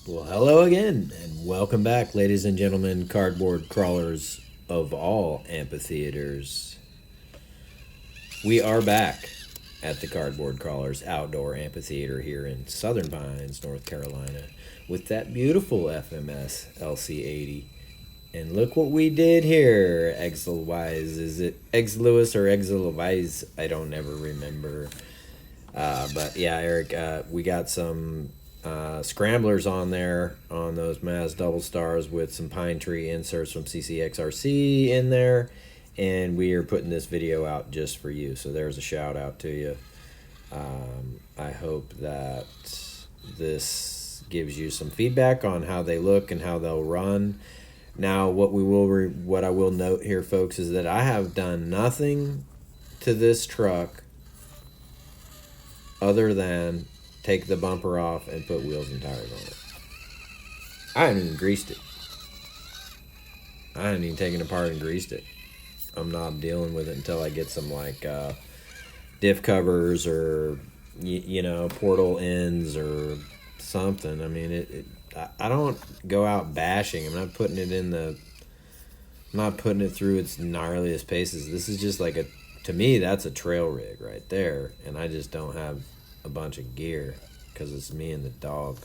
Well, hello again, and welcome back, ladies and gentlemen, cardboard crawlers of all amphitheaters. We are back at the Cardboard Crawlers Outdoor Amphitheater here in Southern Pines, North Carolina, with that beautiful FMS LC80. And look what we did here, Exilwise. Is it Exilewis or Exilwise? I don't ever remember. But yeah, Eric, we got some scramblers on there on those Maz double stars with some pine tree inserts from CCXRC in there, and we are putting this video out just for you. So there's a shout out to you. I hope that this gives you some feedback on how they look and how they'll run. Now, what I will note here, folks, is that I have done nothing to this truck other than take the bumper off and put wheels and tires on it. I haven't even greased it. I haven't even taken it apart and greased it. I'm not dealing with it until I get some diff covers or portal ends or something. I mean, I don't go out bashing. I'm not putting it through its gnarliest paces. This is just to me, that's a trail rig right there, and I just don't have a bunch of gear because it's me and the dog.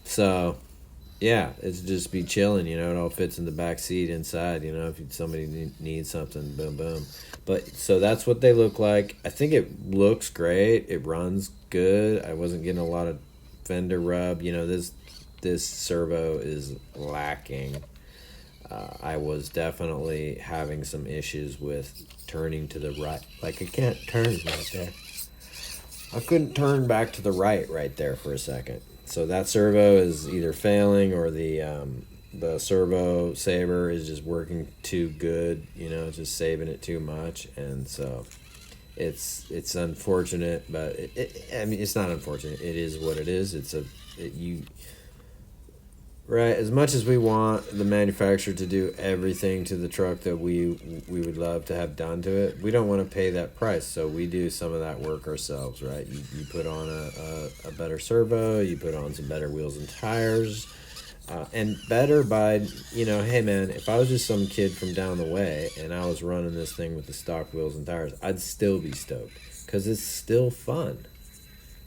So yeah, it's just be chilling, it all fits in the back seat inside, if somebody needs something, boom boom. But so that's what they look like. I think it looks great. It runs good. I wasn't getting a lot of fender rub. This servo is lacking. I was definitely having some issues with turning to the right. I can't turn right there. I couldn't turn back to the right there for a second. So that servo is either failing or the servo saver is just working too good. Just saving it too much, and so it's unfortunate. But it's not unfortunate. It is what it is. Right, as much as we want the manufacturer to do everything to the truck that we would love to have done to it, we don't want to pay that price, so we do some of that work ourselves, right? You put on a better servo, you put on some better wheels and tires, and better by, hey man, if I was just some kid from down the way and I was running this thing with the stock wheels and tires, I'd still be stoked, because it's still fun.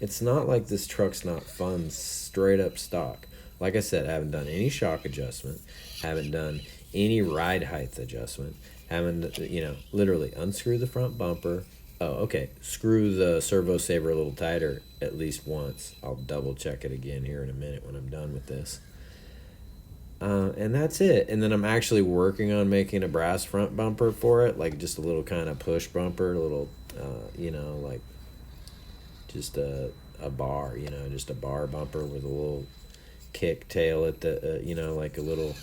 It's not like this truck's not fun straight up stock. Like I said, I haven't done any shock adjustment, haven't done any ride height adjustment, haven't, literally unscrew the front bumper. Oh, okay, screw the servo saver a little tighter at least once. I'll double check it again here in a minute when I'm done with this. And that's it. And then I'm actually working on making a brass front bumper for it, like just a little kind of push bumper, a little, just a bar, just a bar bumper with a little kick tail at the like a little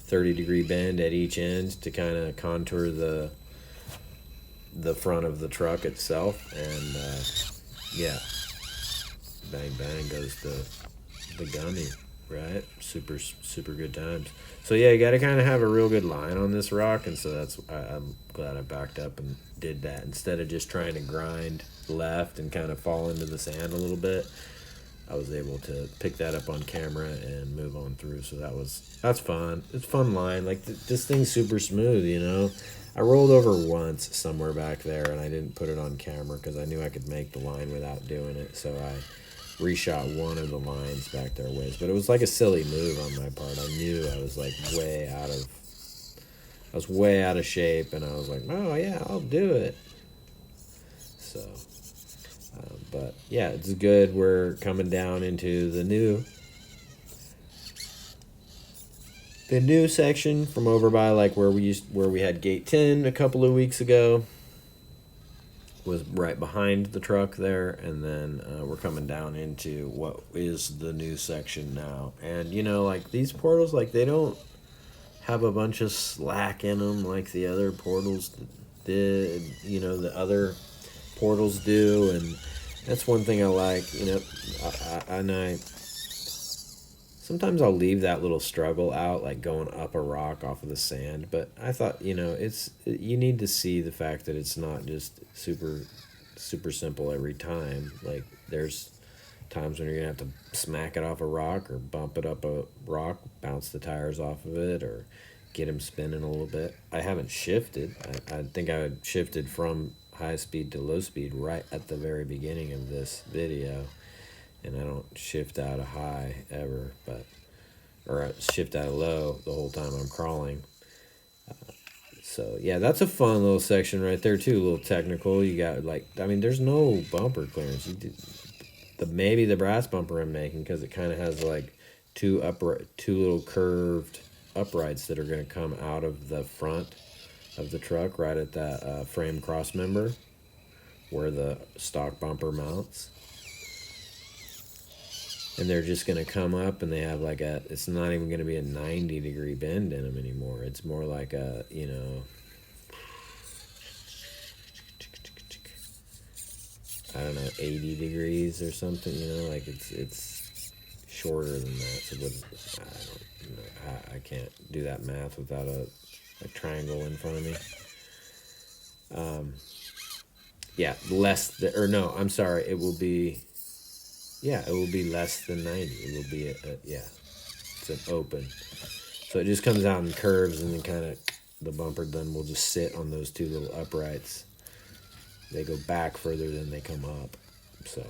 30-degree bend at each end to kind of contour the front of the truck itself. And yeah, bang bang goes the gummy, right? Super good times. So yeah, you got to kind of have a real good line on this rock, and so I'm glad I backed up and did that instead of just trying to grind left and kind of fall into the sand a little bit. I was able to pick that up on camera and move on through, so that's fun. It's a fun line. This thing's super smooth, I rolled over once somewhere back there, and I didn't put it on camera because I knew I could make the line without doing it, so I reshot one of the lines back there ways. But it was like a silly move on my part. I knew I was way out of shape, and I was like, oh yeah, I'll do it. So but yeah, it's good. We're coming down into the new section from over by where we had gate 10 a couple of weeks ago. Was right behind the truck there, and then we're coming down into what is the new section now. And these portals, they don't have a bunch of slack in them like the other portals did. The other portals do, and that's one thing I like. I sometimes I'll leave that little struggle out, like going up a rock off of the sand. But I thought, you need to see the fact that it's not just super simple every time. There's times when you're gonna have to smack it off a rock or bump it up a rock, bounce the tires off of it, or get them spinning a little bit. I haven't shifted. I think I had shifted from high speed to low speed right at the very beginning of this video, and I don't shift out of high ever, or I shift out of low the whole time I'm crawling. So yeah, that's a fun little section right there too. A little technical. You got there's no bumper clearance. Maybe the brass bumper I'm making, because it kind of has like two little curved uprights that are going to come out of the front of the truck right at that frame cross member where the stock bumper mounts. And they're just going to come up, and they have it's not even going to be a 90-degree bend in them anymore. It's more like a, I don't know, 80 degrees or something, it's shorter than that. So I can't do that math without a triangle in front of me. It will be, it will be less than 90. It will be, it's an open. So it just comes out in curves, and then the bumper then will just sit on those two little uprights. They go back further than they come up. So,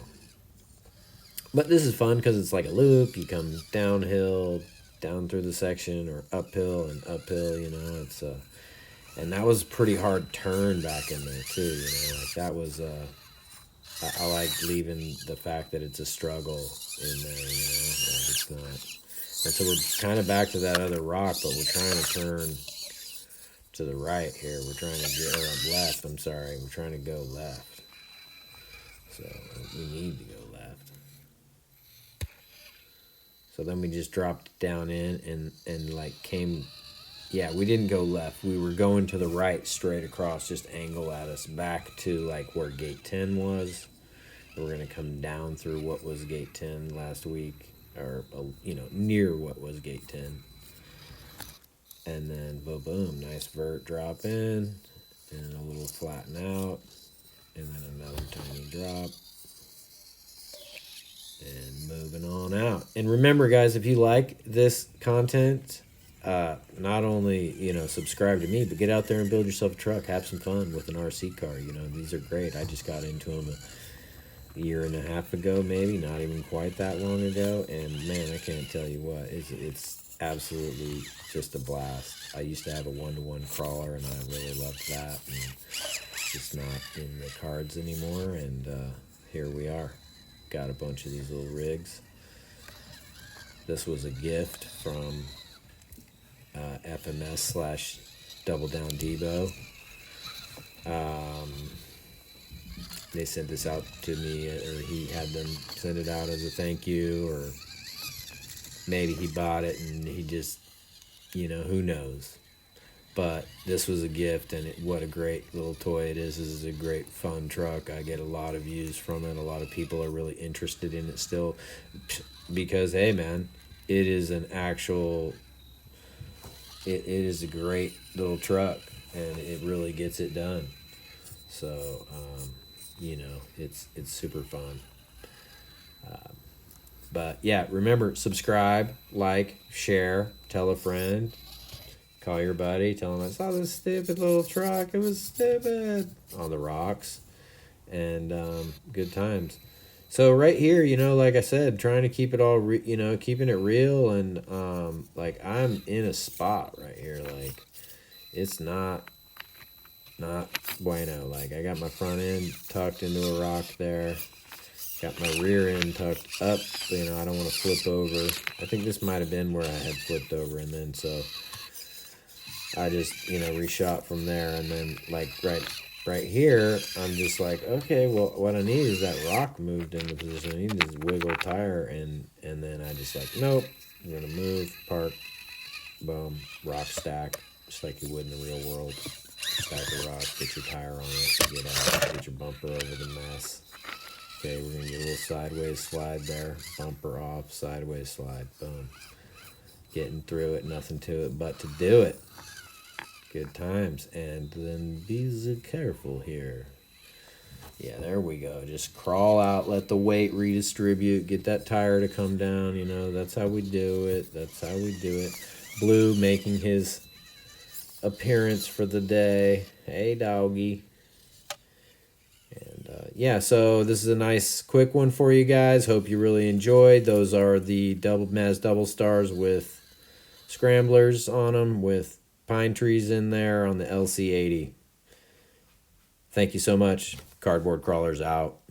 but this is fun because it's like a loop. You come downhill, down through the section, or uphill and uphill, it's and that was a pretty hard turn back in there too, that was I like leaving the fact that it's a struggle in there, it's not. And so we're kind of back to that other rock, but we're trying to turn to the right here. We're trying to left. I'm sorry. We're trying to go left. So we need to go left. So then we just dropped down in and came. Yeah, we didn't go left. We were going to the right, straight across, just angle at us back to where gate 10 was. We're going to come down through what was gate 10 last week, or, near what was gate 10. And then, boom, nice vert drop in, and a little flatten out, and then another tiny drop, and moving on out. And remember, guys, if you like this content, not only, subscribe to me, but get out there and build yourself a truck. Have some fun with an RC car. These are great. I just got into them a year and a half ago, maybe, not even quite that long ago. And, man, I can't tell you what. It's absolutely just a blast. I used to have a 1-to-1 crawler, and I really loved that. And it's not in the cards anymore, and here we are. Got a bunch of these little rigs. This was a gift from FMS / Double Down Debo. They sent this out to me, or he had them send it out as a thank you, or maybe he bought it and he just, who knows. But this was a gift, and what a great little toy it is. This is a great, fun truck. I get a lot of views from it. A lot of people are really interested in it still because, hey, man, it is an actual... It is a great little truck, and it really gets it done. So, it's super fun. But yeah, remember, subscribe, like, share, tell a friend, call your buddy, tell him I saw this stupid little truck. It was stupid on the rocks, and good times. So right here, like I said, trying to keep it all, keeping it real, and I'm in a spot right here. It's not bueno. I got my front end tucked into a rock there. Got my rear end tucked up. I don't want to flip over. I think this might have been where I had flipped over, and then so I just, reshot from there, and then right here, I'm just okay, well, what I need is that rock moved into position. I need this wiggle tire, and then I just nope, I'm going to move, park, boom, rock stack, just like you would in the real world. Stack of rocks, get your tire on it, get out, get your bumper over the mess. Okay, we're going to get a little sideways slide there, bumper off, sideways slide, boom. Getting through it, nothing to it but to do it. Good times. And then be careful here. Yeah, there we go. Just crawl out, let the weight redistribute, get that tire to come down. You know, that's how we do it. That's how we do it. Blue making his appearance for the day. Hey, doggy. And yeah, so this is a nice quick one for you guys. Hope you really enjoyed. Those are the Maz double stars with scramblers on them with pine trees in there on the LC80. Thank you so much. Cardboard Crawlers out.